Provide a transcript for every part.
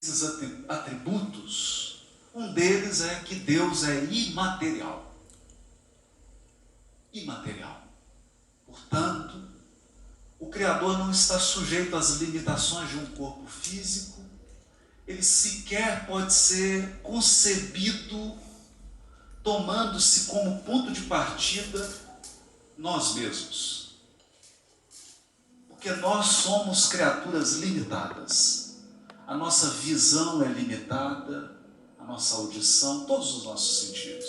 Esses atributos, um deles é que Deus é imaterial. Imaterial. Portanto, o Criador não está sujeito às limitações de um corpo físico, ele sequer pode ser concebido tomando-se como ponto de partida nós mesmos. Porque nós somos criaturas limitadas. A nossa visão é limitada, a nossa audição, todos os nossos sentidos.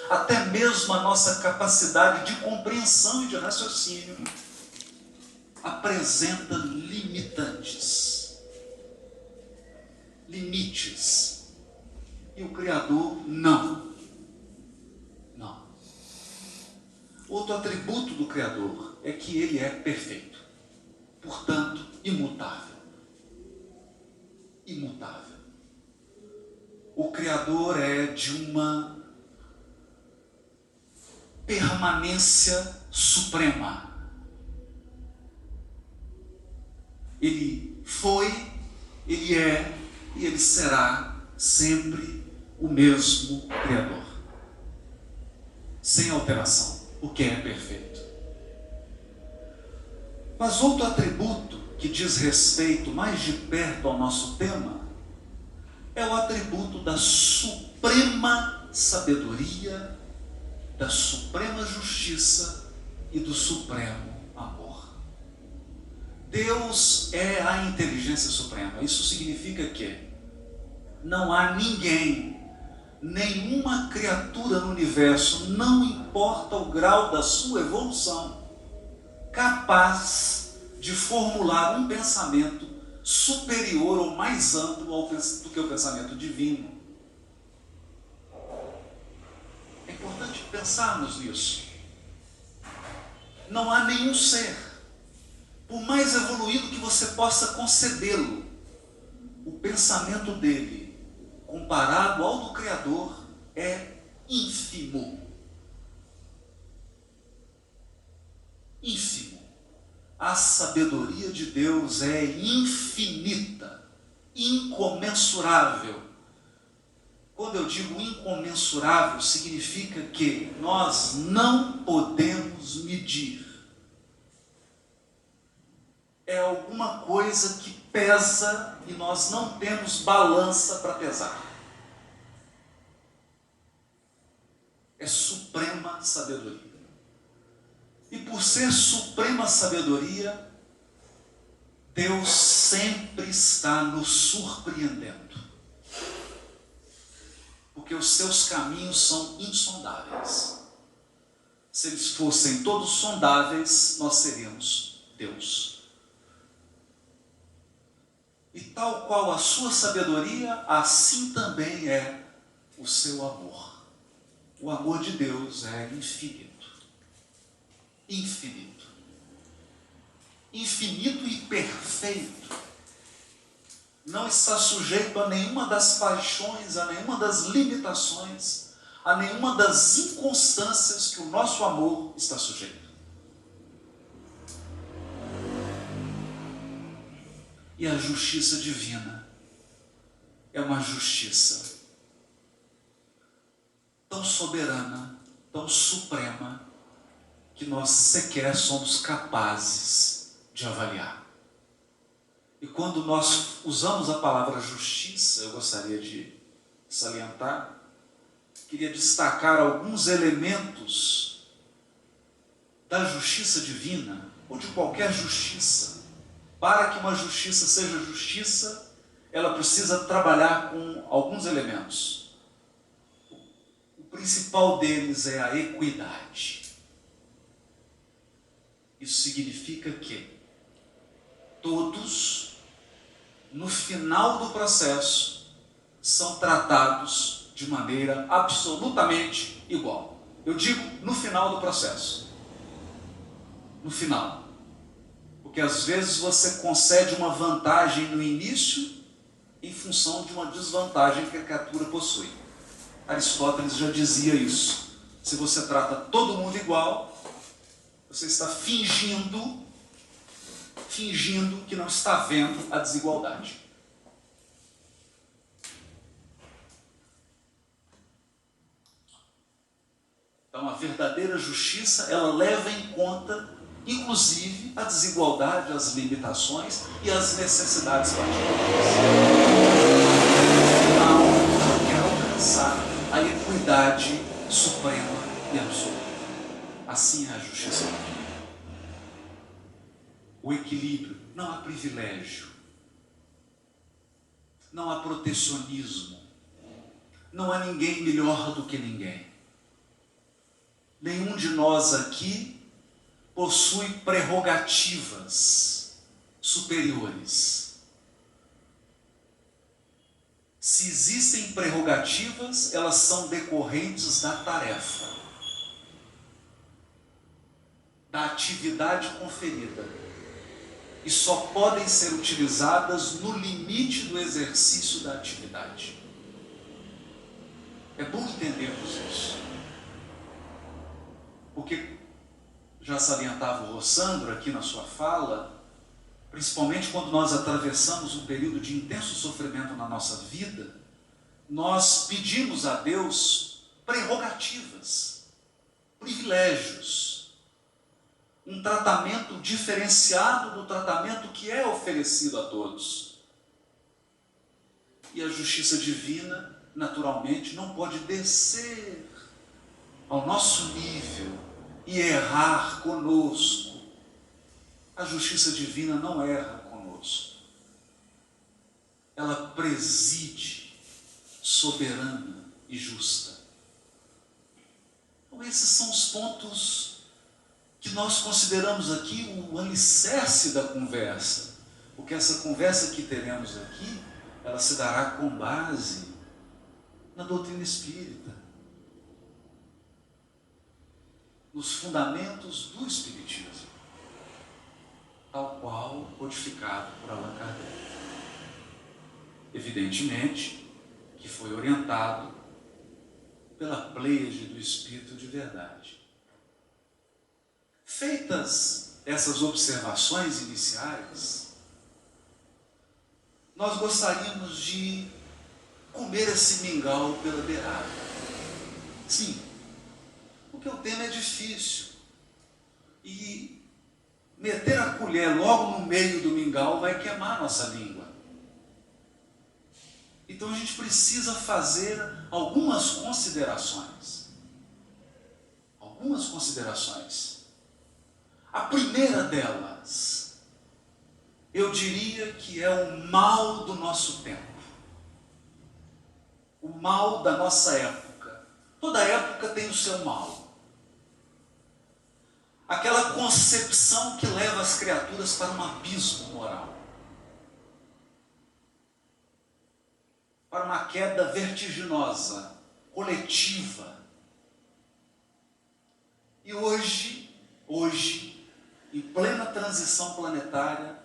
Até mesmo a nossa capacidade de compreensão e de raciocínio apresenta limitantes, limites. E o Criador não. Não. Outro atributo do Criador é que ele é perfeito, portanto, imutável. Imutável. O Criador é de uma permanência suprema. Ele foi, ele é e ele será sempre o mesmo Criador, sem alteração, o que é perfeito. Mas outro atributo que diz respeito mais de perto ao nosso tema é o atributo da suprema sabedoria, da suprema justiça e do supremo amor. Deus é a inteligência suprema. Isso significa que não há ninguém, nenhuma criatura no universo, não importa o grau da sua evolução, capaz de formular um pensamento superior ou mais amplo do que o pensamento divino. É importante pensarmos nisso. Não há nenhum ser, por mais evoluído que você possa concebê-lo, o pensamento dele, comparado ao do Criador, é ínfimo. Ínfimo. A sabedoria de Deus é infinita, incomensurável. Quando eu digo incomensurável, significa que nós não podemos medir. É alguma coisa que pesa e nós não temos balança para pesar. É suprema sabedoria. E por ser suprema sabedoria, Deus sempre está nos surpreendendo. Porque os seus caminhos são insondáveis. Se eles fossem todos sondáveis, nós seríamos Deus. E tal qual a sua sabedoria, assim também é o seu amor. O amor de Deus é infinito. Infinito. Infinito e perfeito. Não está sujeito a nenhuma das paixões, a nenhuma das limitações, a nenhuma das inconstâncias que o nosso amor está sujeito. E a justiça divina é uma justiça tão soberana, tão suprema, que nós sequer somos capazes de avaliar. E quando nós usamos a palavra justiça, eu gostaria de salientar, queria destacar alguns elementos da justiça divina, ou de qualquer justiça. Para que uma justiça seja justiça, ela precisa trabalhar com alguns elementos. O principal deles é a equidade. Isso significa que todos, no final do processo, são tratados de maneira absolutamente igual. Eu digo no final do processo. No final. Porque às vezes você concede uma vantagem no início em função de uma desvantagem que a criatura possui. Aristóteles já dizia isso. Se você trata todo mundo igual, você está fingindo que não está vendo a desigualdade. Então, a verdadeira justiça, ela leva em conta, inclusive, a desigualdade, as limitações e as necessidades particulares. Afinal, ela quer alcançar a equidade suprema e absoluta. Assim é a justiça divina. O equilíbrio. Não há privilégio. Não há protecionismo. Não há ninguém melhor do que ninguém. Nenhum de nós aqui possui prerrogativas superiores. Se existem prerrogativas, elas são decorrentes da tarefa, da atividade conferida, e só podem ser utilizadas no limite do exercício da atividade. É bom entendermos isso, porque já salientava o Rossandro aqui na sua fala, principalmente quando nós atravessamos um período de intenso sofrimento na nossa vida, nós pedimos a Deus prerrogativas, privilégios, um tratamento diferenciado do tratamento que é oferecido a todos. E a justiça divina, naturalmente, não pode descer ao nosso nível e errar conosco. A justiça divina não erra conosco. Ela preside, soberana e justa. Então, esses são os pontos que nós consideramos aqui o alicerce da conversa. Porque essa conversa que teremos aqui, ela se dará com base na doutrina espírita, nos fundamentos do Espiritismo, tal qual codificado por Allan Kardec. Evidentemente que foi orientado pela pleiade do Espírito de verdade. Feitas essas observações iniciais, nós gostaríamos de comer esse mingau pela beirada. Sim, porque o tema é difícil e meter a colher logo no meio do mingau vai queimar a nossa língua. Então a gente precisa fazer algumas considerações. Algumas considerações. A primeira delas, eu diria que é o mal do nosso tempo. O mal da nossa época. Toda época tem o seu mal. Aquela concepção que leva as criaturas para um abismo moral. Para uma queda vertiginosa, coletiva. E hoje, em plena transição planetária,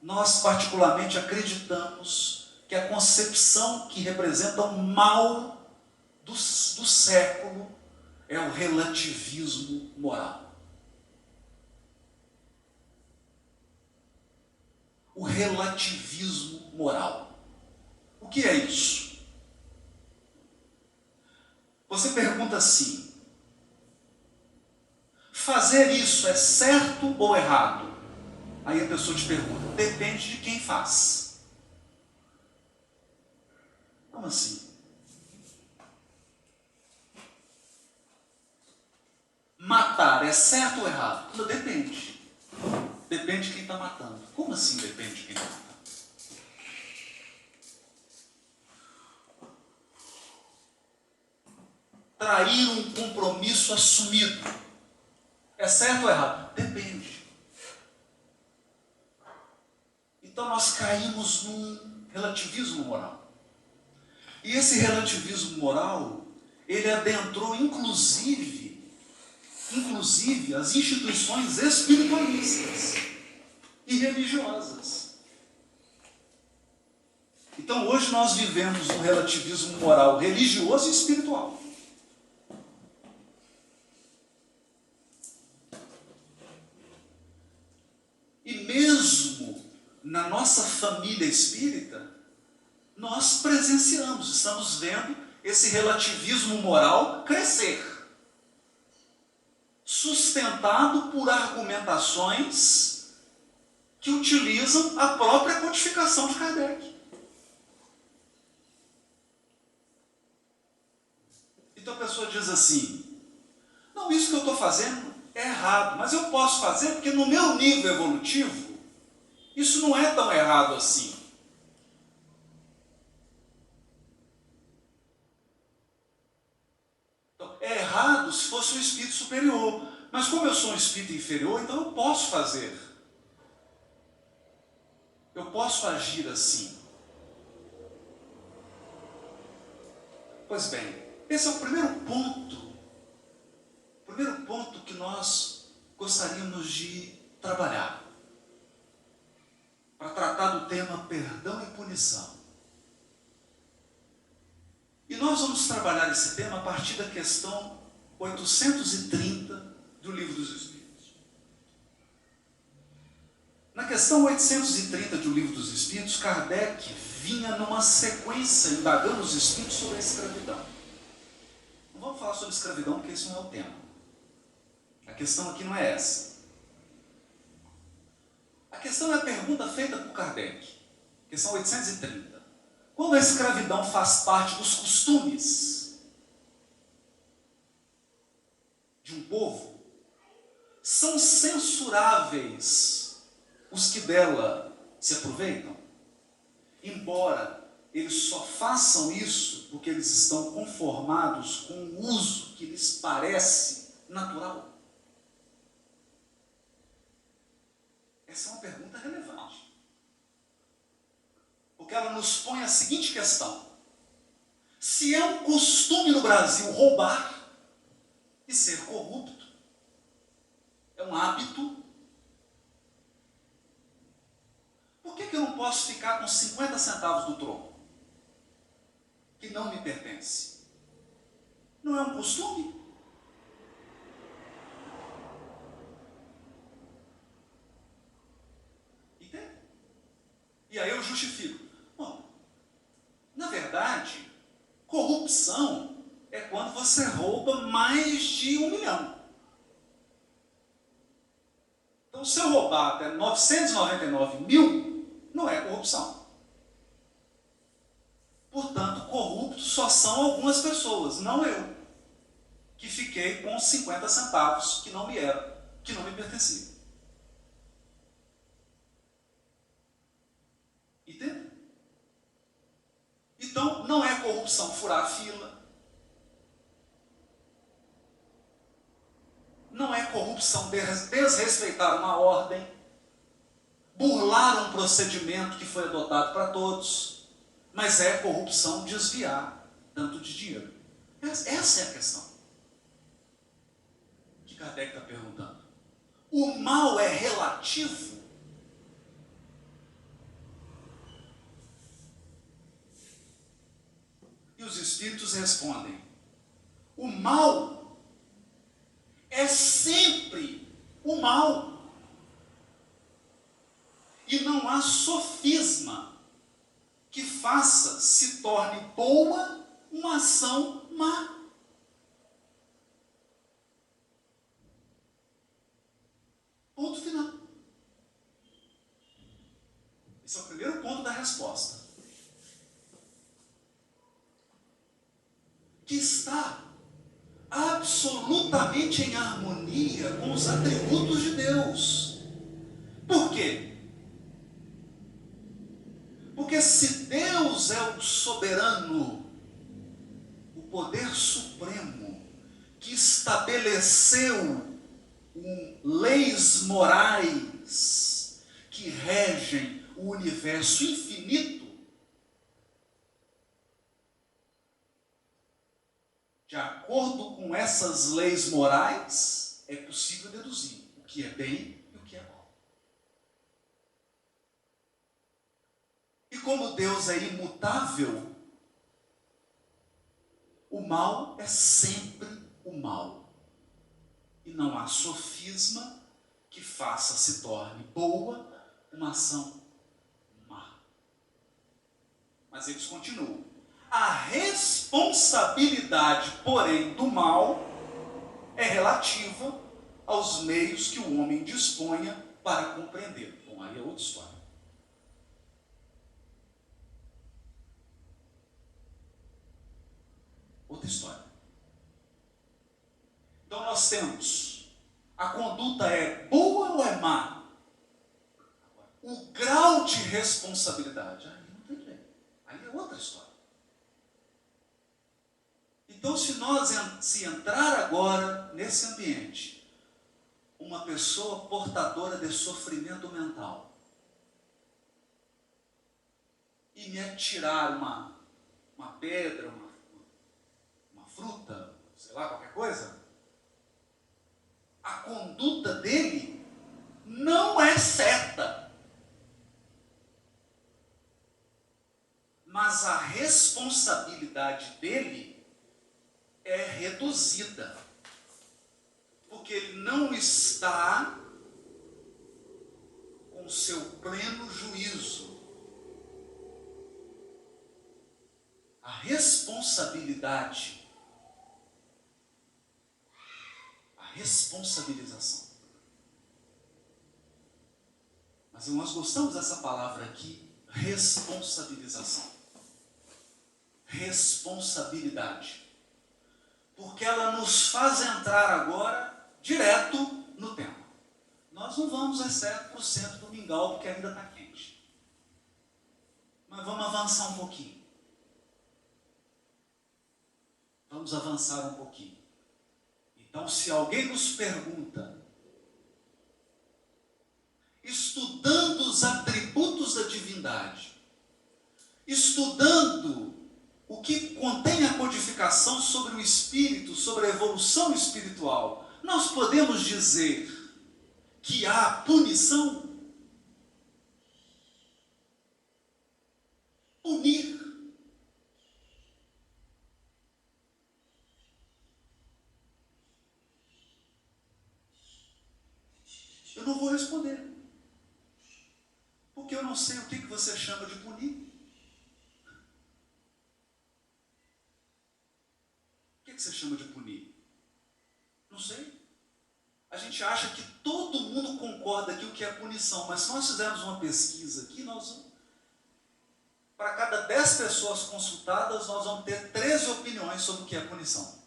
nós particularmente acreditamos que a concepção que representa o mal do século é o relativismo moral. O relativismo moral. O que é isso? Você pergunta assim: fazer isso é certo ou errado? Aí a pessoa te pergunta: depende de quem faz. Como assim? Matar é certo ou errado? Não, depende. Depende de quem está matando. Como assim depende de quem está matando? Trair um compromisso assumido é certo ou errado? Depende. Então nós caímos num relativismo moral. E esse relativismo moral, ele adentrou inclusive as instituições espiritualistas e religiosas. Então hoje nós vivemos um relativismo moral religioso e espiritual. E mesmo na nossa família espírita, nós presenciamos, estamos vendo esse relativismo moral crescer. sustentado por argumentações que utilizam a própria codificação de Kardec. Então a pessoa diz assim: não, isso que eu estou fazendo é errado, mas eu posso fazer porque no meu nível evolutivo isso não é tão errado assim. Então, é errado se fosse um espírito superior, mas como eu sou um espírito inferior, então eu posso fazer. Eu posso agir assim. Pois bem, esse é o primeiro ponto que nós gostaríamos de trabalhar, para tratar do tema perdão e punição. E nós vamos trabalhar esse tema a partir da questão 830 do Livro dos Espíritos. Na questão 830 do Livro dos Espíritos, Kardec vinha numa sequência indagando os espíritos sobre a escravidão. Não vamos falar sobre escravidão porque isso não é o tema. A questão aqui não é essa. A questão é a pergunta feita por Kardec. Questão 830. Quando a escravidão faz parte dos costumes de um povo, são censuráveis os que dela se aproveitam? Embora eles só façam isso porque eles estão conformados com o uso que lhes parece natural? Essa é uma pergunta relevante. Porque ela nos põe a seguinte questão: se é um costume no Brasil roubar e ser corrupto, é um hábito, por que eu não posso ficar com 50 centavos do troco, que não me pertence? Não é um costume? Entende? E aí eu justifico. Bom, na verdade, corrupção é quando você rouba mais de 1 milhão. Então, se eu roubar até 999 mil, não é corrupção. Portanto, corrupto só são algumas pessoas, não eu, que fiquei com 50 centavos que não me pertenciam. Entende? Então, não é corrupção furar a fila. Não é corrupção desrespeitar uma ordem, burlar um procedimento que foi adotado para todos, mas é corrupção desviar tanto de dinheiro. Essa é a questão que Kardec está perguntando. O mal é relativo? E os espíritos respondem: o mal é sempre o mal. E não há sofisma que faça se torne boa uma ação má. Ponto final. Esse é o primeiro ponto da resposta. Que está absolutamente em harmonia com os atributos de Deus. Por quê? Porque se Deus é o soberano, o poder supremo, que estabeleceu leis morais que regem o universo infinito, de acordo com essas leis morais, é possível deduzir o que é bem e o que é mal. E como Deus é imutável, o mal é sempre o mal. E não há sofisma que faça se torne boa uma ação má. Mas eles continuam. A responsabilidade, porém, do mal é relativa aos meios que o homem disponha para compreender. Bom, aí é outra história. Outra história. Então nós temos, a conduta é boa ou é má? O grau de responsabilidade, aí não tem jeito. Aí é outra história. Então, se entrar agora nesse ambiente, uma pessoa portadora de sofrimento mental, e me atirar uma pedra, uma fruta, sei lá, qualquer coisa, a conduta dele não é certa. Mas a responsabilidade dele é reduzida, porque ele não está com seu pleno juízo. A responsabilidade, a responsabilização. Mas nós gostamos dessa palavra aqui, responsabilização. Responsabilidade. Porque ela nos faz entrar agora direto no tema. Nós não vamos exceto para o centro do mingau, porque ainda está quente. Mas vamos avançar um pouquinho. Vamos avançar um pouquinho. Então, se alguém nos pergunta, estudando os atributos da divindade, estudando o que contém a codificação sobre o espírito, sobre a evolução espiritual, nós podemos dizer que há punição? Punir. Eu não vou responder, porque eu não sei o que você chama de punir. O que você chama de punir? Não sei. A gente acha que todo mundo concorda que o que é punição, mas se nós fizermos uma pesquisa aqui, para cada 10 pessoas consultadas, nós vamos ter 13 opiniões sobre o que é punição.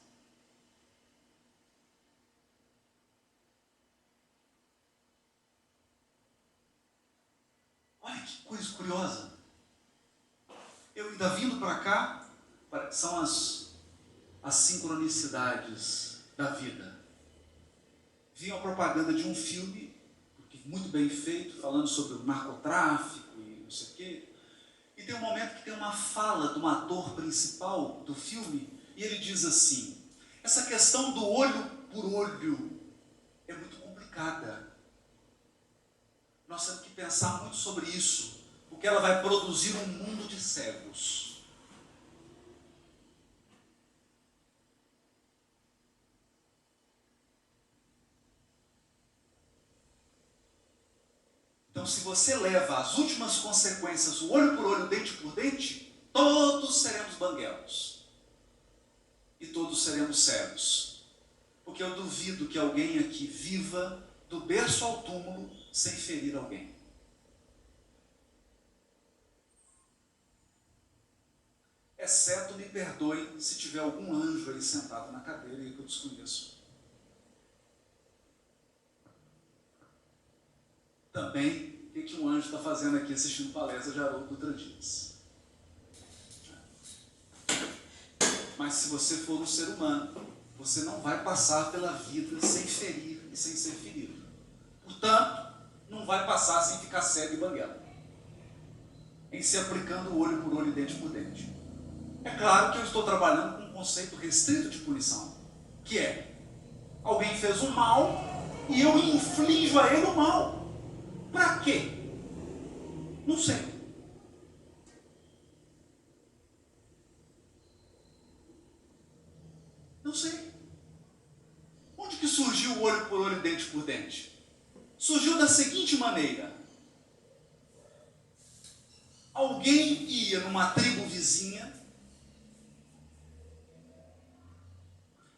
Olha que coisa curiosa. Eu ainda vindo para cá, são as sincronicidades da vida. Vi uma propaganda de um filme, muito bem feito, falando sobre o narcotráfico e não sei o quê. E tem um momento que tem uma fala de um ator principal do filme, e ele diz assim, essa questão do olho por olho é muito complicada. Nós temos que pensar muito sobre isso, porque ela vai produzir um mundo de cegos. Então, se você leva às últimas consequências, o olho por olho, dente por dente, todos seremos banguelos. E todos seremos cegos. Porque eu duvido que alguém aqui viva do berço ao túmulo sem ferir alguém. Exceto, me perdoe, se tiver algum anjo aí sentado na cadeira e que eu desconheço. Também, o que um anjo está fazendo aqui assistindo palestra de Haroldo Dutra Dias? Mas se você for um ser humano, você não vai passar pela vida sem ferir e sem ser ferido. Portanto, não vai passar sem ficar cego e banguela. Em se aplicando olho por olho e dente por dente. É claro que eu estou trabalhando com um conceito restrito de punição, que é, alguém fez um mal e eu inflijo a ele o mal. Para quê? Não sei. Não sei. Onde que surgiu o olho por olho e dente por dente? Surgiu da seguinte maneira. Alguém ia numa tribo vizinha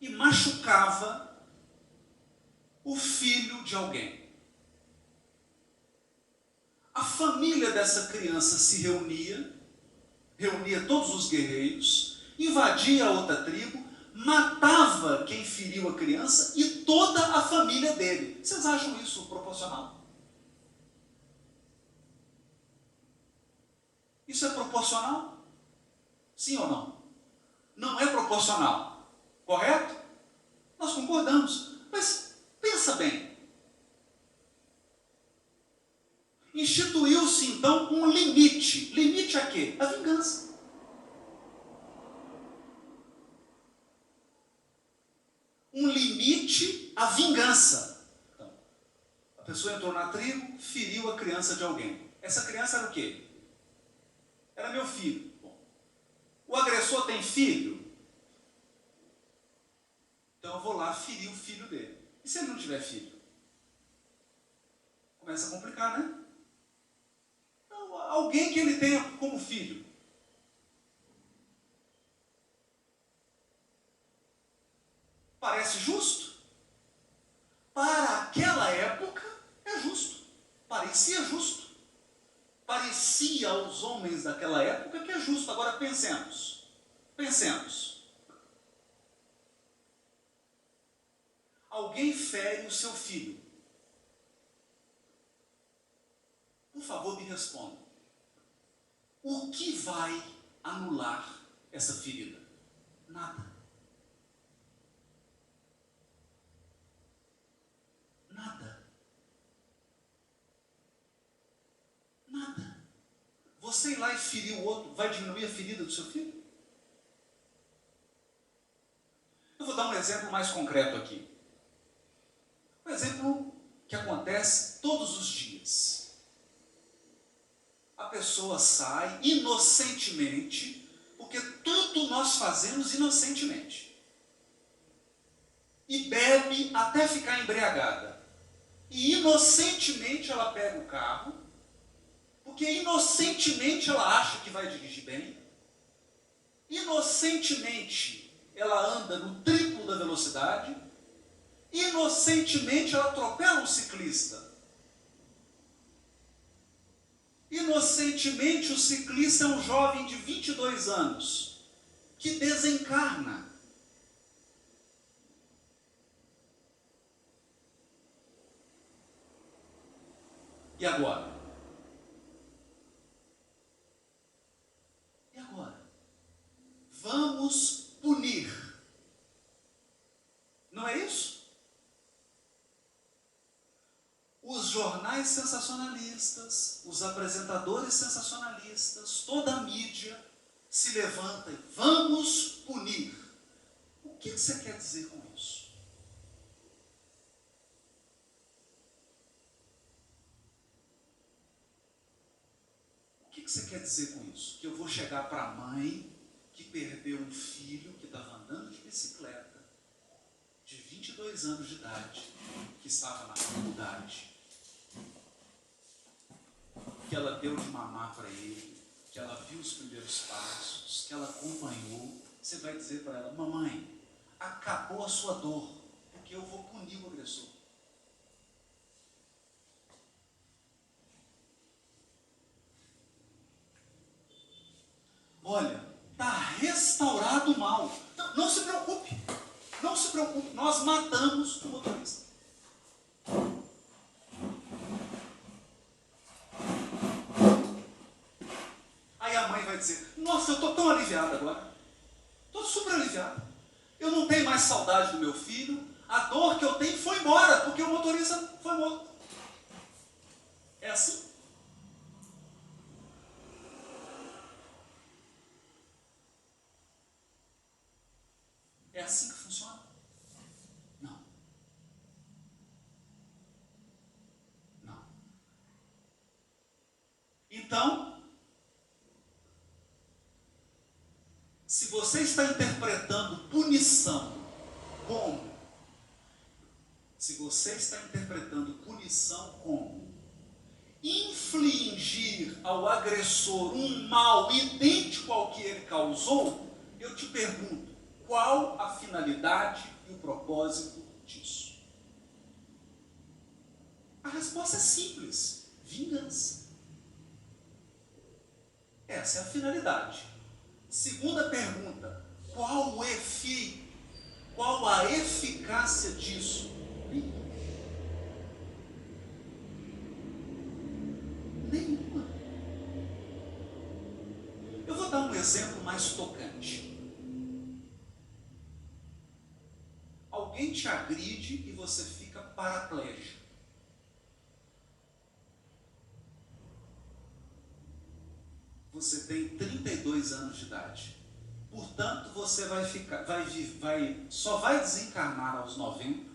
e machucava o filho de alguém. A família dessa criança se reunia todos os guerreiros, invadia a outra tribo, matava quem feriu a criança e toda a família dele. Vocês acham isso proporcional? Isso é proporcional? Sim ou não? Não é proporcional. Correto? Nós concordamos. Mas pensa bem. Instituiu-se então um limite. Limite a quê? A vingança. Um limite à vingança. Então, a pessoa entrou na tribo, feriu a criança de alguém. Essa criança era o quê? Era meu filho. Bom, o agressor tem filho? Então eu vou lá ferir o filho dele. E se ele não tiver filho? Começa a complicar, né? Então, alguém que ele tenha como filho. Parece justo? Para aquela época, é justo. Parecia justo. Parecia aos homens daquela época que é justo. Agora pensemos. Alguém fere o seu filho. Por favor, me responda. O que vai anular essa ferida? Nada. Nada. Nada. Você ir lá e ferir o outro vai diminuir a ferida do seu filho? Eu vou dar um exemplo mais concreto aqui. Um exemplo que acontece todos os dias. A pessoa sai inocentemente, porque tudo nós fazemos inocentemente. E bebe até ficar embriagada. E inocentemente ela pega o carro, porque inocentemente ela acha que vai dirigir bem. Inocentemente ela anda no triplo da velocidade. Inocentemente ela atropela um ciclista. Inocentemente o ciclista é um jovem de 22 anos que desencarna. E agora? Vamos punir. Não é isso? Os jornais sensacionalistas, os apresentadores sensacionalistas, toda a mídia se levanta e vamos punir. O que você quer dizer com isso? O que você quer dizer com isso? Que eu vou chegar para a mãe que perdeu um filho que estava andando de bicicleta, de 22 anos de idade, que estava na faculdade, que ela deu de mamar para ele, que ela viu os primeiros passos, que ela acompanhou. Você vai dizer para ela: mamãe, acabou a sua dor, porque eu vou punir o agressor. Olha, está restaurado o mal. Não se preocupe, não se preocupe, nós matamos o motorista. Aí a mãe vai dizer: nossa, eu estou tão aliviada agora, estou super aliviada, eu não tenho mais saudade do meu filho, a dor que eu tenho foi embora, porque o motorista foi morto. É assim? É assim que funciona? Não. Não. Então, se você está interpretando punição como? Se você está interpretando punição como infligir ao agressor um mal idêntico ao que ele causou, eu te pergunto, qual a finalidade e o propósito disso? A resposta é simples: vingança. Essa é a finalidade. Segunda pergunta: qual o efeito? Qual a eficácia disso? Nenhuma. Eu vou dar um exemplo mais tocante. Alguém te agride e você fica paraplégico. Você tem 32 anos de idade. Portanto, você só vai desencarnar aos 90.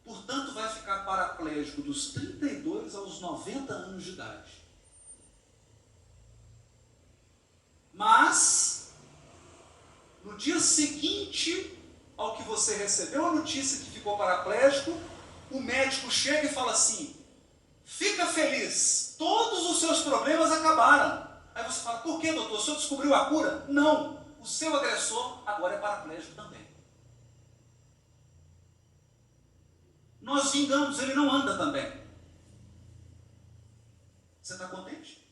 Portanto, vai ficar paraplégico dos 32 aos 90 anos de idade. Mas, no dia seguinte ao que você recebeu a notícia que ficou paraplégico, o médico chega e fala assim: fica feliz, todos os seus problemas acabaram. Aí você fala: por que, doutor? O senhor descobriu a cura? Não, o seu agressor agora é paraplégico também. Nós vingamos, ele não anda também. Você está contente?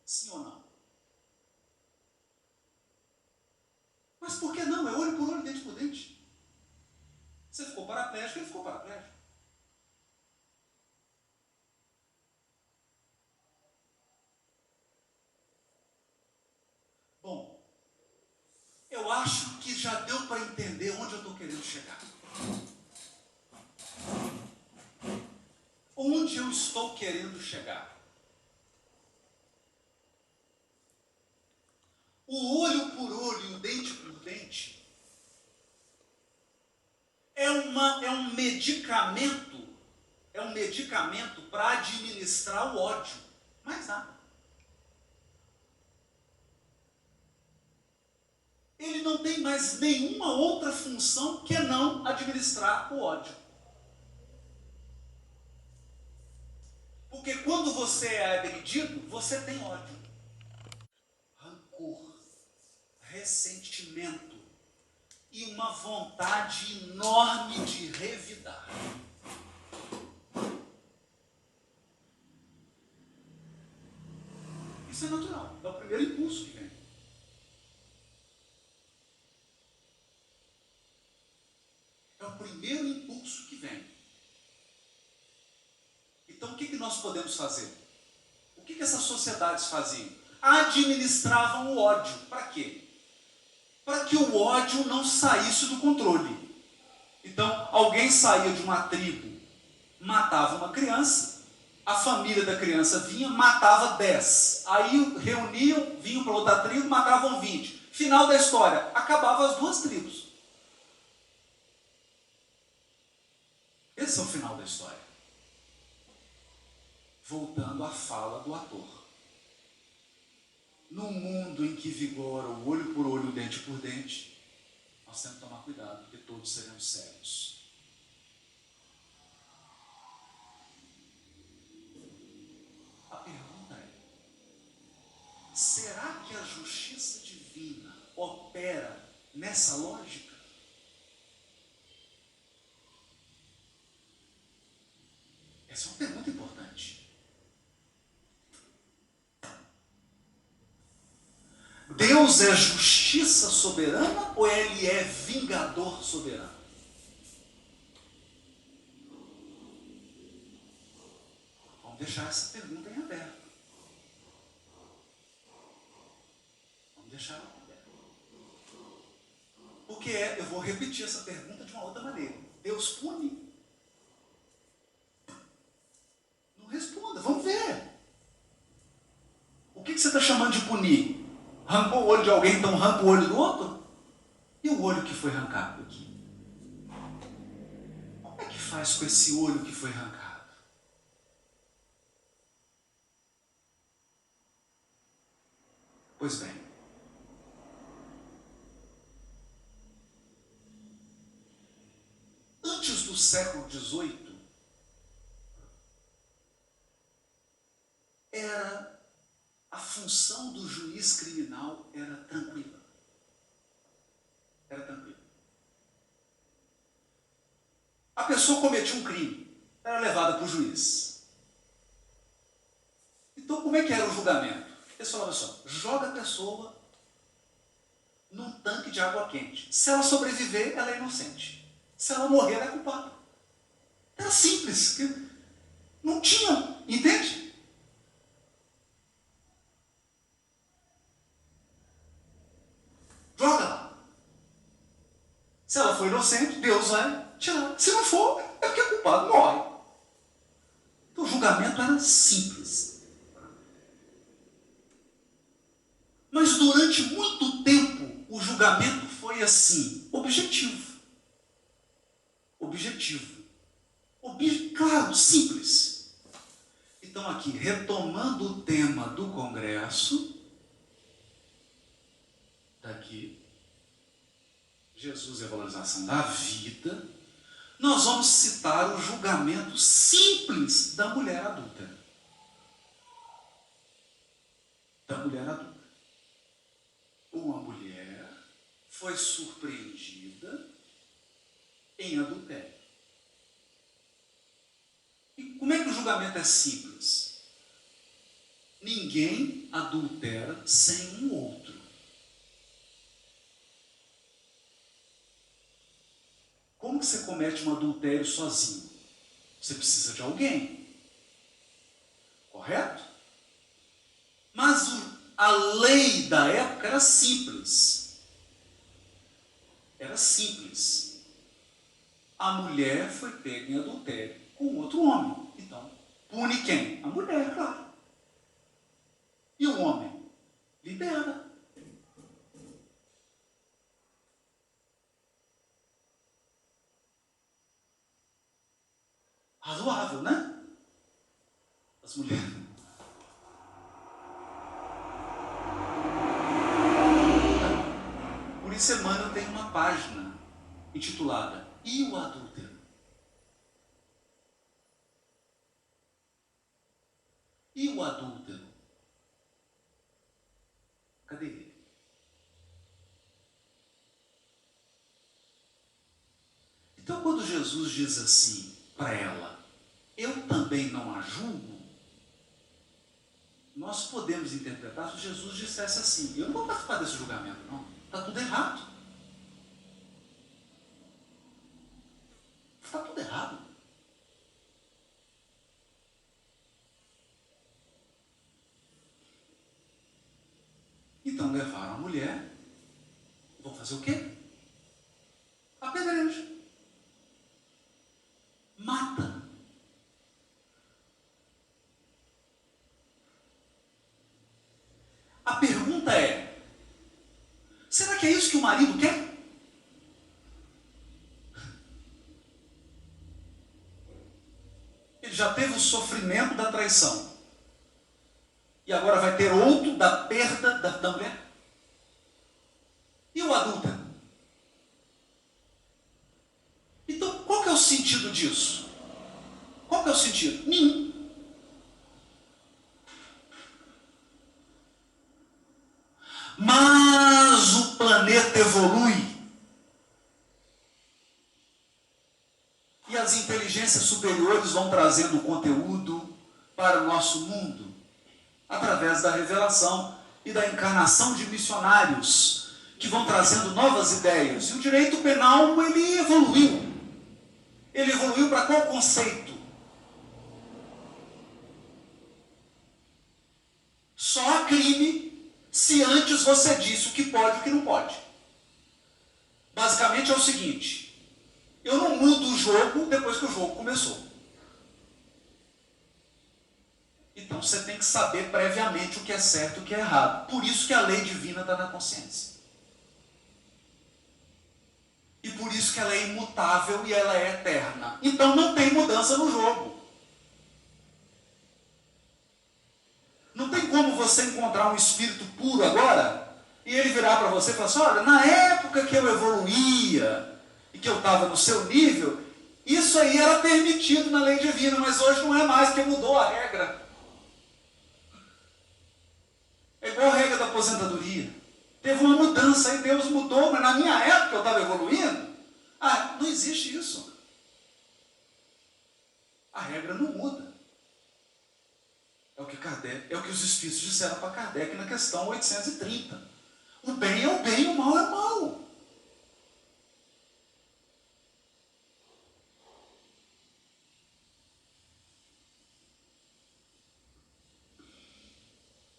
Sim ou não? Mas por que não? É olho por olho, dente por dente. Você ficou paraplégico, ele ficou paraplégico. Bom, eu acho que já deu para entender onde eu estou querendo chegar. Onde eu estou querendo chegar? O olho por olho e o dente por dente é um medicamento para administrar o ódio. Mais nada. Ele não tem mais nenhuma outra função que não administrar o ódio. Porque quando você é agredido, você tem ódio. Rancor, ressentimento e uma vontade enorme de revidar. Isso é natural, é o primeiro impulso que vem. É o primeiro impulso que vem. Então o que nós podemos fazer? O que essas sociedades faziam? Administravam o ódio. Para quê? Para que o ódio não saísse do controle. Então, alguém saía de uma tribo, matava uma criança, a família da criança vinha, matava 10. Aí reuniam, vinham para outra tribo, matavam 20. Final da história, acabava as duas tribos. Esse é o final da história. Voltando à fala do ator. No mundo em que vigora o olho por olho, o dente por dente, nós temos que tomar cuidado, porque todos seremos cegos. A pergunta é: será que a justiça divina opera nessa lógica? Essa é uma pergunta importante. Deus é justiça soberana ou ele é vingador soberano? Vamos deixar essa pergunta em aberto. Vamos deixar ela em aberto. Porque eu vou repetir essa pergunta de uma outra maneira. Deus pune? Não responda, vamos ver. O que você está chamando de punir? Arrancou o olho de alguém, então arranca o olho do outro? E o olho que foi arrancado aqui? Como é que faz com esse olho que foi arrancado? Pois bem, antes do século XVIII, a função do juiz criminal era tranquila. A pessoa cometia um crime, era levada para o juiz. Então, como é que era o julgamento? Eles falavam assim, joga a pessoa num tanque de água quente. Se ela sobreviver, ela é inocente. Se ela morrer, ela é culpada. Era simples. Não tinha, entende? Joga lá. Se ela for inocente, Deus vai tirar. Se não for, é porque é culpado, morre. Então o julgamento era simples. Mas durante muito tempo, o julgamento foi assim, objetivo. Claro, simples. Então aqui, retomando o tema do congresso, daqui, Jesus e a valorização da vida, nós vamos citar o julgamento simples da mulher adúltera. Uma mulher foi surpreendida em adultério. E como é que o julgamento é simples? Ninguém adultera sem um outro. Como que você comete um adultério sozinho? Você precisa de alguém. Correto? Mas a lei da época era simples. A mulher foi pega em adultério com outro homem. Então, pune quem? A mulher, claro. E o homem? Libera. Razoável, né? As mulheres. Por isso, Emmanuel tem uma página intitulada E o Adúltero? E o adúltero? Cadê ele? Então, quando Jesus diz assim para ela, eu também não a julgo, nós podemos interpretar se Jesus dissesse assim, eu não vou participar desse julgamento, não. Está tudo errado. Está tudo errado. Então levaram a mulher, vão fazer o quê? Apedreja. Mata. A pergunta é, será que é isso que o marido quer? Ele já teve o sofrimento da traição. E agora vai ter outro da perda da mulher? E o adúltero? Então, qual que é o sentido disso? Qual que é o sentido? Nenhum. Mas o planeta evolui. E as inteligências superiores vão trazendo conteúdo para o nosso mundo, através da revelação e da encarnação de missionários, que vão trazendo novas ideias. E o direito penal, ele evoluiu. Ele evoluiu para qual conceito? Só há crime se antes você disse o que pode e o que não pode. Basicamente é o seguinte, eu não mudo o jogo depois que o jogo começou. Então você tem que saber previamente o que é certo e o que é errado. Por isso que a lei divina está na consciência. E por isso que ela é imutável e ela é eterna. Então não tem mudança no jogo. Não tem como você encontrar um espírito puro agora e ele virar para você e falar assim, olha, na época que eu evoluía e que eu estava no seu nível, isso aí era permitido na lei divina, mas hoje não é mais, porque mudou a regra. É igual a regra da aposentadoria. Teve uma mudança, aí Deus mudou, mas na minha época eu estava evoluindo. Ah, não existe isso. a regra não muda. É o que os espíritos disseram para Kardec na questão 830. O bem é o bem, o mal é o mal.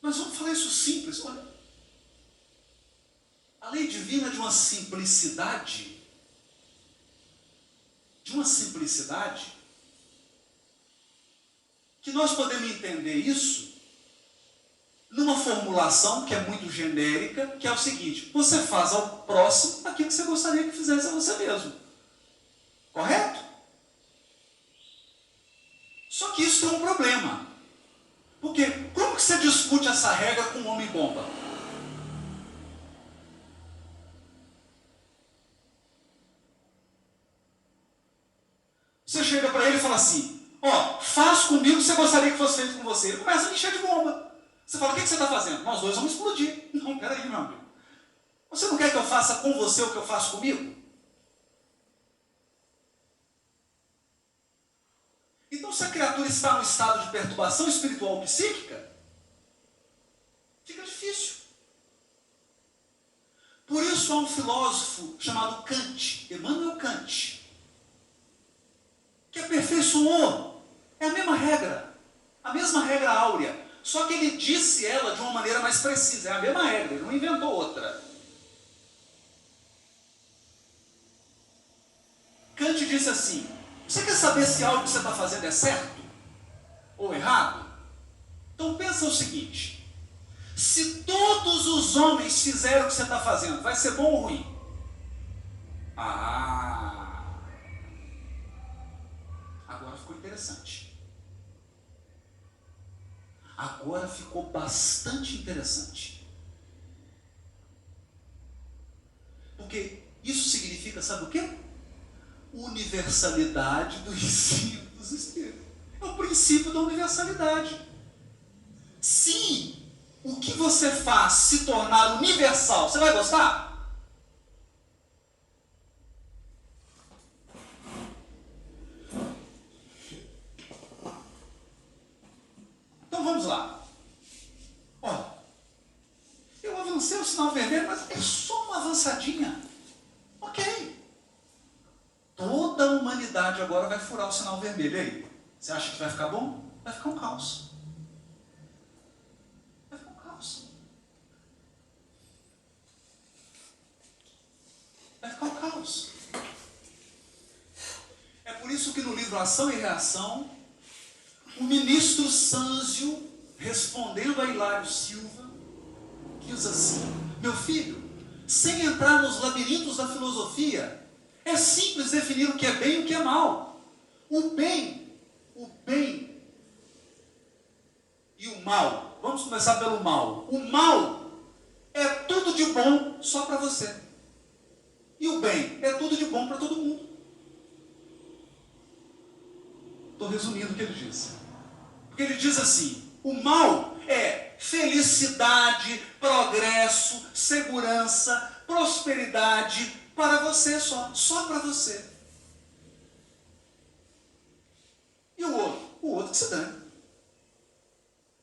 Mas vamos falar isso simples. Olha, a lei divina é de uma simplicidade, que nós podemos entender isso numa formulação que é muito genérica, que é o seguinte: você faz ao próximo aquilo que você gostaria que fizesse a você mesmo. Correto? Só que isso tem um problema. Porque como que você discute essa regra com um homem-bomba? Você chega para ele e fala assim: ó, faz comigo o que você gostaria que fosse feito com você. Ele começa a me encher de bomba. Você fala: o que você está fazendo? Nós dois vamos explodir. Não, peraí, meu amigo. Você não quer que eu faça com você o que eu faço comigo? Então, se a criatura está no estado de perturbação espiritual ou psíquica, fica difícil. Por isso há um filósofo chamado Kant, Immanuel Kant, que aperfeiçoou. É a mesma regra áurea, só que ele disse ela de uma maneira mais precisa. É a mesma regra, ele não inventou outra. Kant disse assim: você quer saber se algo que você está fazendo é certo ou errado? Então pensa o seguinte: se todos os homens fizeram o que você está fazendo, vai ser bom ou ruim? Agora ficou interessante. Agora ficou bastante interessante. Porque isso significa, sabe o quê? Universalidade do ensino dos espíritos. É o princípio da universalidade. Se o que você faz se tornar universal, você vai gostar? Então vamos lá. Olha, eu avancei o sinal vermelho, mas é só uma avançadinha. Ok. Toda a humanidade agora vai furar o sinal vermelho. E aí? Você acha que vai ficar bom? Vai ficar um caos. Vai ficar um caos. Vai ficar um caos. É por isso que no livro Ação e Reação, o ministro Sânzio, respondendo a Hilário Silva, diz assim: meu filho, sem entrar nos labirintos da filosofia, é simples definir o que é bem e o que é mal. O bem e o mal. Vamos começar pelo mal. O mal é tudo de bom só para você. E o bem é tudo de bom para todo mundo. Estou resumindo o que ele disse. Porque ele diz assim: o mal é felicidade, progresso, segurança, prosperidade para você só para você. E o outro? O outro que se dane.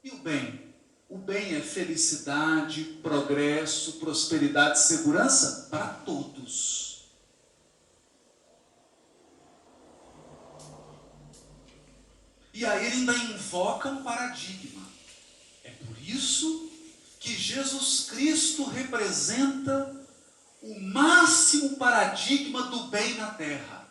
E o bem? O bem é felicidade, progresso, prosperidade, segurança para todos. E aí ele ainda invoca um paradigma. É por isso que Jesus Cristo representa o máximo paradigma do bem na Terra.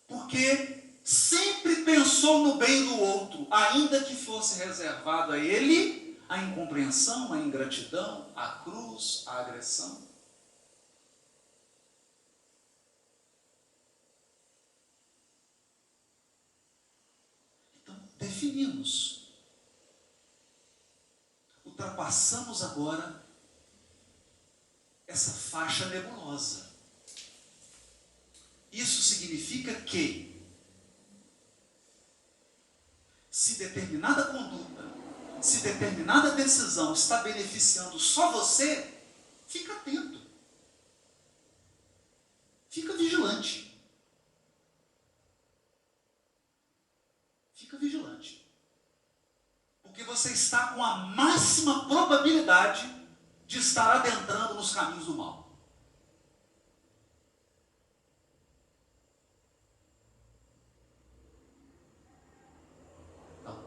Porque sempre pensou no bem do outro, ainda que fosse reservado a ele a incompreensão, a ingratidão, a cruz, a agressão. Então, definimos. Ultrapassamos agora essa faixa nebulosa. Isso significa que, se determinada conduta, se determinada decisão está beneficiando só você, fica atento. Fica vigilante. fica vigilante. Porque você está com a máxima probabilidade de estar adentrando nos caminhos do mal.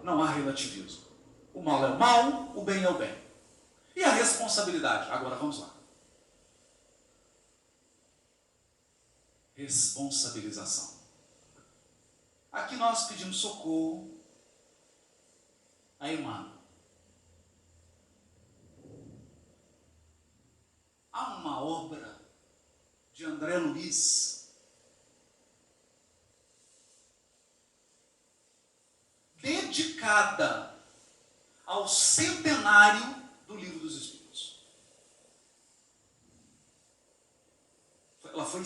Não há relativismo. O mal é o mal, o bem é o bem. E a responsabilidade? Agora vamos lá. Responsabilização. Aqui nós pedimos socorro a Emmanuel. Há uma obra de André Luiz dedicada ao centenário do Livro dos Espíritos. Ela foi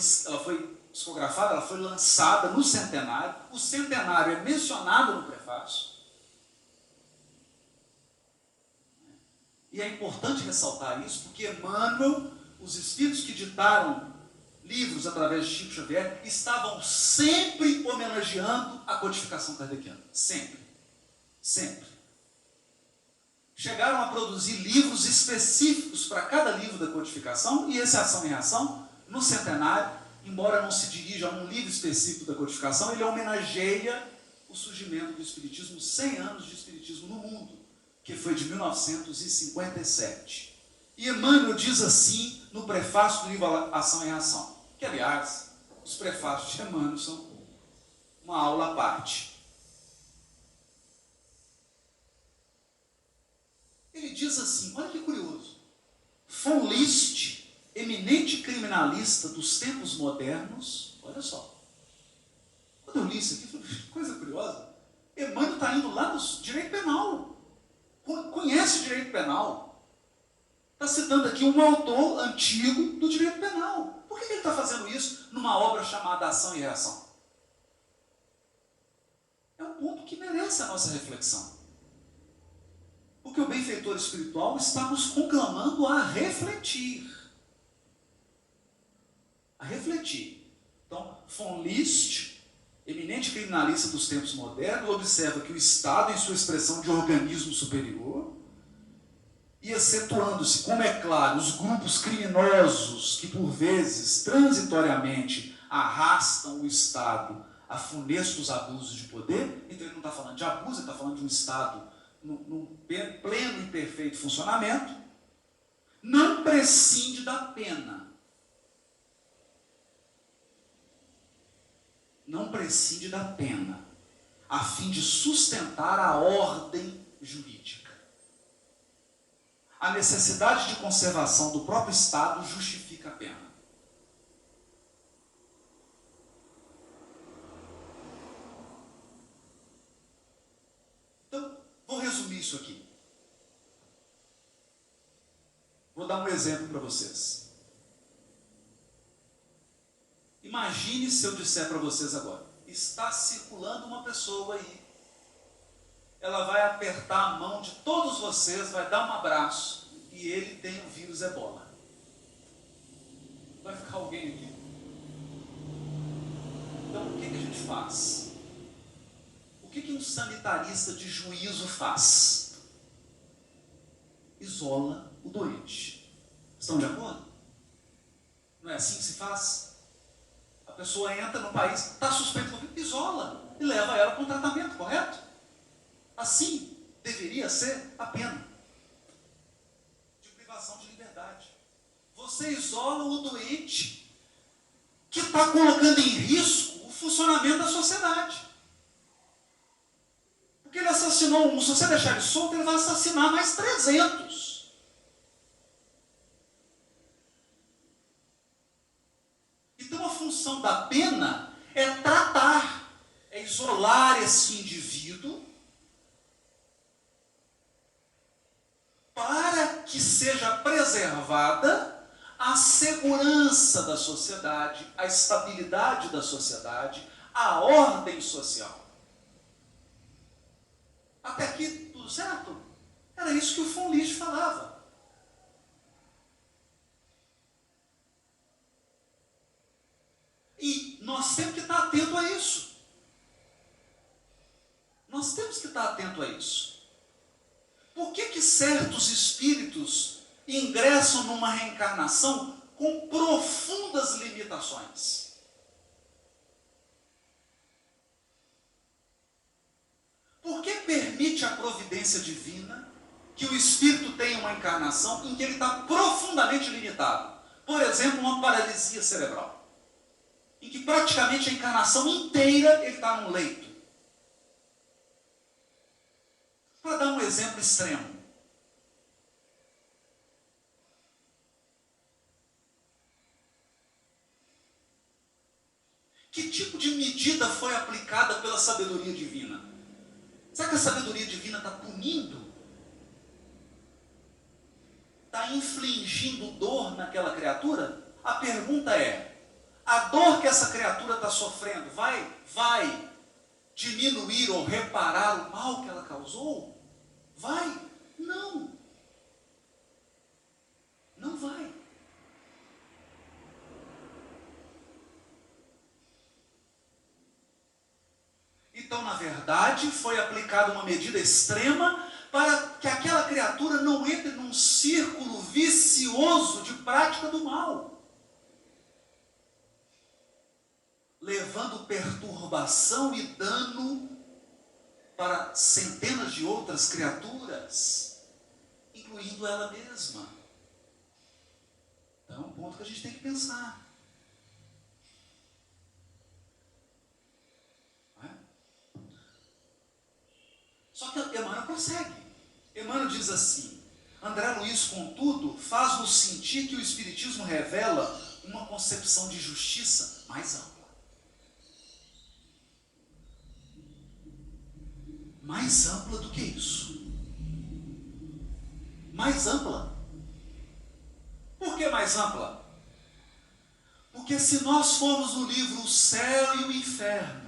psicografada, ela foi lançada no centenário. O centenário é mencionado no prefácio. E é importante ressaltar isso, porque Emmanuel, os espíritos que ditaram livros através de Chico Xavier, estavam sempre homenageando a codificação kardeciana. Sempre. Sempre. Chegaram a produzir livros específicos para cada livro da codificação, e esse Ação e Reação, no centenário, embora não se dirija a um livro específico da codificação, ele homenageia o surgimento do Espiritismo, 100 anos de Espiritismo no mundo, que foi de 1957. E Emmanuel diz assim no prefácio do livro Ação e Reação, que, aliás, os prefácios de Emmanuel são uma aula à parte. Ele diz assim, olha que curioso, von List, eminente criminalista dos tempos modernos, olha só, quando eu li isso aqui, coisa curiosa, Emmanuel está indo lá no direito penal, conhece o direito penal, está citando aqui um autor antigo do direito penal. Por que ele está fazendo isso numa obra chamada Ação e Reação? É um ponto que merece a nossa reflexão. Porque o benfeitor espiritual está nos conclamando a refletir. A refletir. Então, von List, eminente criminalista dos tempos modernos, observa que o Estado, em sua expressão de organismo superior, e excetuando-se, como é claro, os grupos criminosos que, por vezes, transitoriamente, arrastam o Estado a funestos abusos de poder, então ele não está falando de abuso, ele está falando de um Estado no pleno e perfeito funcionamento, não prescinde da pena. Não prescinde da pena, a fim de sustentar a ordem jurídica. A necessidade de conservação do próprio Estado justifica a pena. Então, vou resumir isso aqui. Vou dar um exemplo para vocês. Imagine se eu disser para vocês agora, está circulando uma pessoa aí, ela vai apertar a mão de todos vocês, vai dar um abraço, e ele tem o vírus Ebola. Vai ficar alguém aqui. Então, o que a gente faz? O que um sanitarista de juízo faz? Isola o doente. Estão de acordo? Não é assim que se faz? A pessoa entra no país, está suspeito, isola e leva ela para um tratamento, correto? Assim deveria ser a pena de privação de liberdade. Você isola o doente que está colocando em risco o funcionamento da sociedade. Porque ele assassinou um, se você deixar ele solto, ele vai assassinar mais 300. Então a função da pena é tratar, é isolar esse indivíduo para que seja preservada a segurança da sociedade, a estabilidade da sociedade, a ordem social. Até aqui, tudo certo? Era isso que o von List falava. E nós temos que estar atentos a isso. Nós temos temos que estar atento a isso. Por que certos espíritos ingressam numa reencarnação com profundas limitações? Por que permite a providência divina que o espírito tenha uma encarnação em que ele está profundamente limitado? Por exemplo, uma paralisia cerebral, em que praticamente a encarnação inteira ele está num leito. Para dar um exemplo extremo, que tipo de medida foi aplicada pela sabedoria divina? Será que a sabedoria divina está punindo? Está infligindo dor naquela criatura? A pergunta é, a dor que essa criatura está sofrendo vai diminuir ou reparar o mal que ela causou? Vai? Não. Não vai. Então, na verdade, foi aplicada uma medida extrema para que aquela criatura não entre num círculo vicioso de prática do mal, levando perturbação e dano para centenas de outras criaturas, incluindo ela mesma. Então é um ponto que a gente tem que pensar. Só que Emmanuel prossegue. Emmanuel diz assim: André Luiz, contudo, faz-nos sentir que o Espiritismo revela uma concepção de justiça mais ampla. Mais ampla do que isso? Mais ampla. Por que mais ampla? Porque se nós formos no livro O Céu e o Inferno,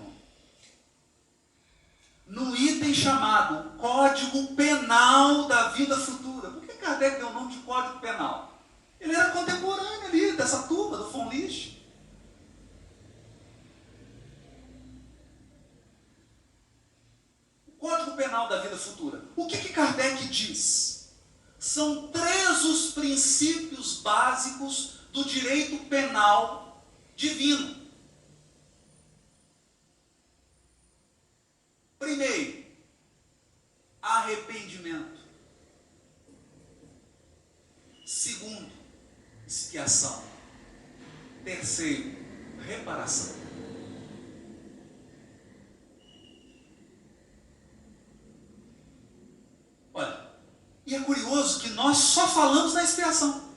no item chamado Código Penal da Vida Futura. Por que Kardec deu o nome de Código Penal? Ele era contemporâneo ali, dessa turma, do von Lisch. O Código Penal da Vida Futura. O que Kardec diz? São 3 os princípios básicos do direito penal divino. Primeiro, arrependimento. Segundo, expiação. Terceiro, reparação. Olha, e é curioso que nós só falamos na expiação.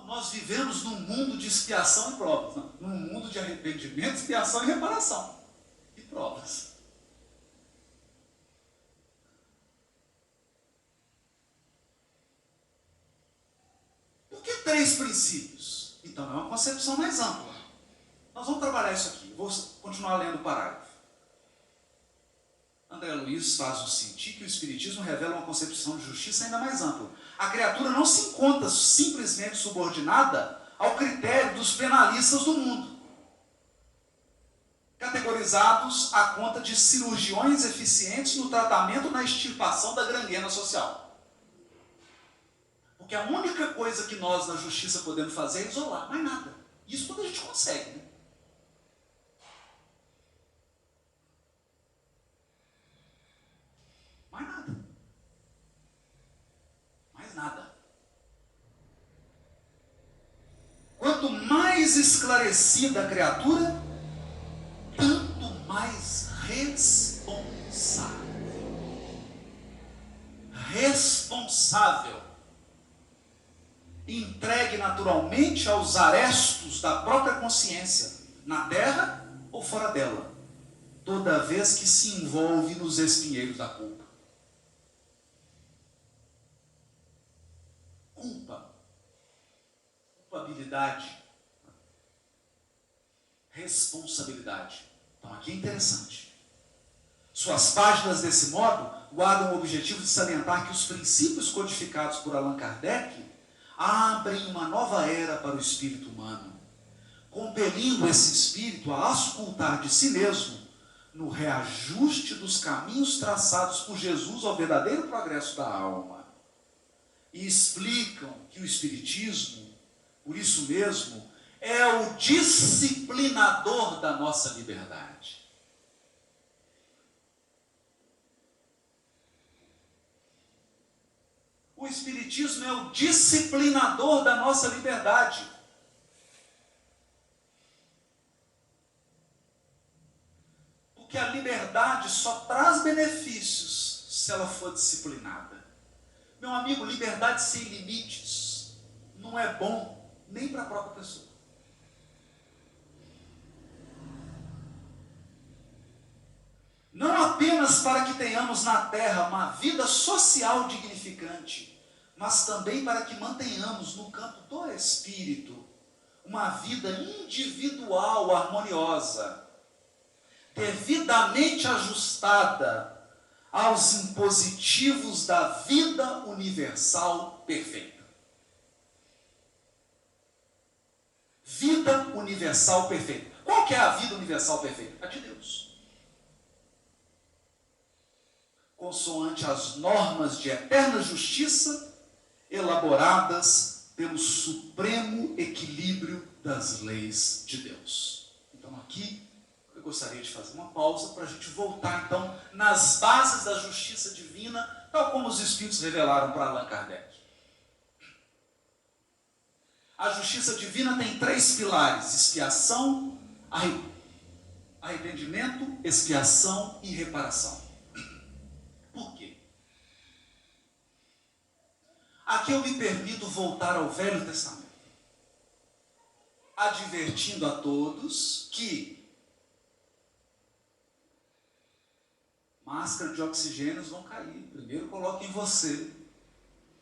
Nós vivemos num mundo de expiação e provas, não? Num mundo de arrependimento, expiação e reparação. E provas. Por que 3 princípios? Então é uma concepção mais ampla. Nós vamos trabalhar isso aqui. Vou continuar lendo o parágrafo. André Luiz faz-nos sentir que o Espiritismo revela uma concepção de justiça ainda mais ampla. A criatura não se encontra simplesmente subordinada ao critério dos penalistas do mundo, categorizados à conta de cirurgiões eficientes no tratamento na extirpação da gangrena social. Porque a única coisa que nós na justiça podemos fazer é isolar, mais nada. Isso quando a gente consegue, né? Mais nada. Mais nada. Quanto mais esclarecida a criatura, tanto mais responsável. Responsável. Entregue naturalmente aos arestos da própria consciência, na terra ou fora dela, toda vez que se envolve nos espinheiros da culpa. Culpabilidade, responsabilidade. Então aqui é interessante. Suas páginas, desse modo, guardam o objetivo de salientar que os princípios codificados por Allan Kardec abrem uma nova era para o espírito humano, compelindo esse espírito a auscultar de si mesmo no reajuste dos caminhos traçados por Jesus ao verdadeiro progresso da alma. E explicam que o Espiritismo, por isso mesmo, é o disciplinador da nossa liberdade. O Espiritismo é o disciplinador da nossa liberdade. Porque a liberdade só traz benefícios se ela for disciplinada. Meu amigo, liberdade sem limites não é bom nem para a própria pessoa. Não apenas para que tenhamos na Terra uma vida social dignificante, mas também para que mantenhamos no campo do espírito uma vida individual harmoniosa, devidamente ajustada aos impositivos da vida universal perfeita. Vida universal perfeita. Qual que é a vida universal perfeita? A de Deus. Consoante as normas de eterna justiça elaboradas pelo supremo equilíbrio das leis de Deus. Então aqui eu gostaria de fazer uma pausa para a gente voltar então nas bases da justiça divina, tal como os Espíritos revelaram para Allan Kardec. A justiça divina tem 3 pilares: expiação, arrependimento, expiação e reparação. Por quê? Aqui eu me permito voltar ao Velho Testamento, advertindo a todos que máscaras de oxigênio vão cair. Primeiro coloque em você,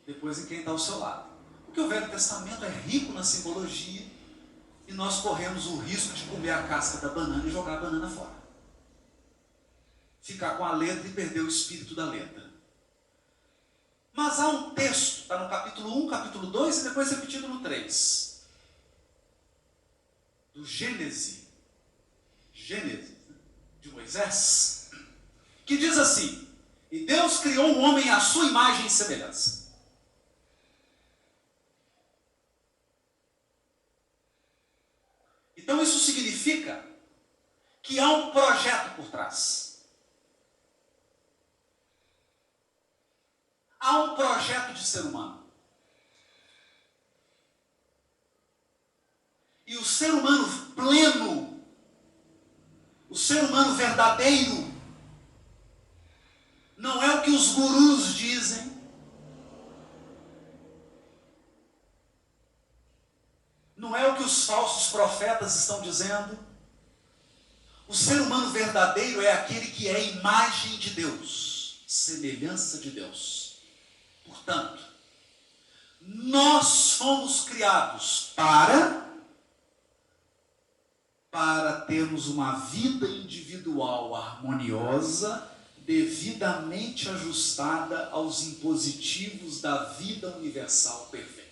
depois em quem está ao seu lado. Porque o Velho Testamento é rico na simbologia e nós corremos o risco de comer a casca da banana e jogar a banana fora. Ficar com a letra e perder o espírito da letra. Mas há um texto, está no capítulo 1, capítulo 2 e depois repetido no 3. Do Gênesis, de Moisés, que diz assim: e Deus criou o homem à sua imagem e semelhança. Então isso significa que há um projeto por trás. Há um projeto de ser humano. E o ser humano pleno, o ser humano verdadeiro, não é o que os gurus dizem, não é o que os falsos profetas estão dizendo. O ser humano verdadeiro é aquele que é imagem de Deus, semelhança de Deus. Portanto, nós fomos criados para termos uma vida individual harmoniosa, devidamente ajustada aos impositivos da vida universal perfeita.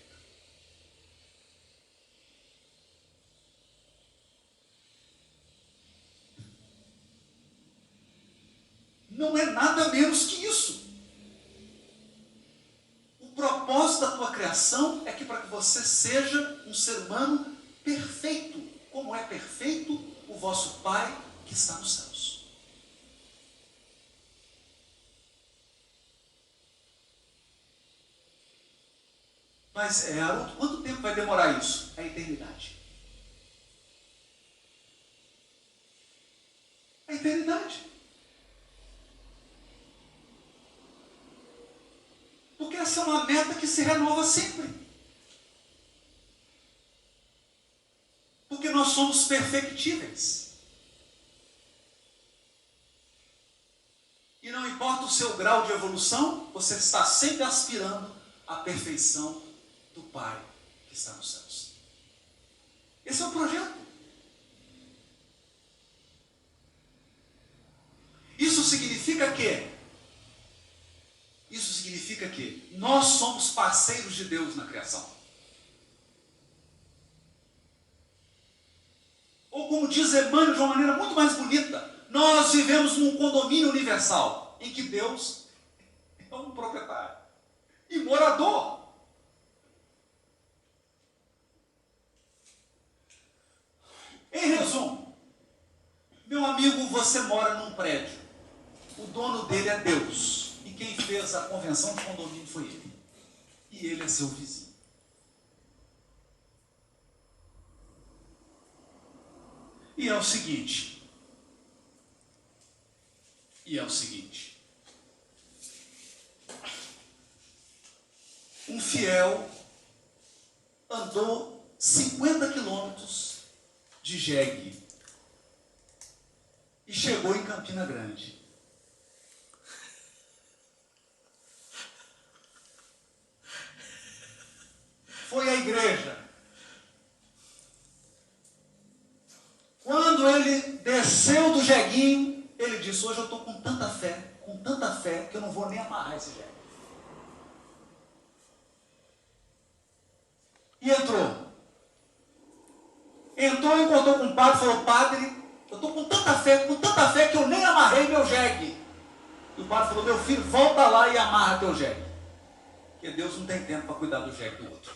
Não é nada menos que isso. O propósito da tua criação é que para que você seja um ser humano perfeito, como é perfeito o vosso Pai que está nos céus. Mas, Haroldo, quanto tempo vai demorar isso? A eternidade. A eternidade. Porque essa é uma meta que se renova sempre. Porque nós somos perfectíveis. E não importa o seu grau de evolução, você está sempre aspirando à perfeição do Pai que está nos céus. Esse é o projeto. Isso significa que nós somos parceiros de Deus na criação. como diz Emmanuel de uma maneira muito mais bonita, nós vivemos num condomínio universal, em que Deus é um proprietário e morador. Em resumo, meu amigo, você mora num prédio. O dono dele é Deus. E quem fez a convenção de condomínio foi ele. E ele é seu vizinho. E é o seguinte. Um fiel andou 50 quilômetros de jegue e chegou em Campina Grande. Foi à igreja. Quando ele desceu do jeguinho, ele disse: hoje eu estou com tanta fé, que eu não vou nem amarrar esse jegue. E entrou, encontrou com o padre, falou: padre, eu estou com tanta fé que eu nem amarrei meu jegue. E o padre falou: meu filho, volta lá e amarra teu jegue. Porque Deus não tem tempo para cuidar do jegue do outro.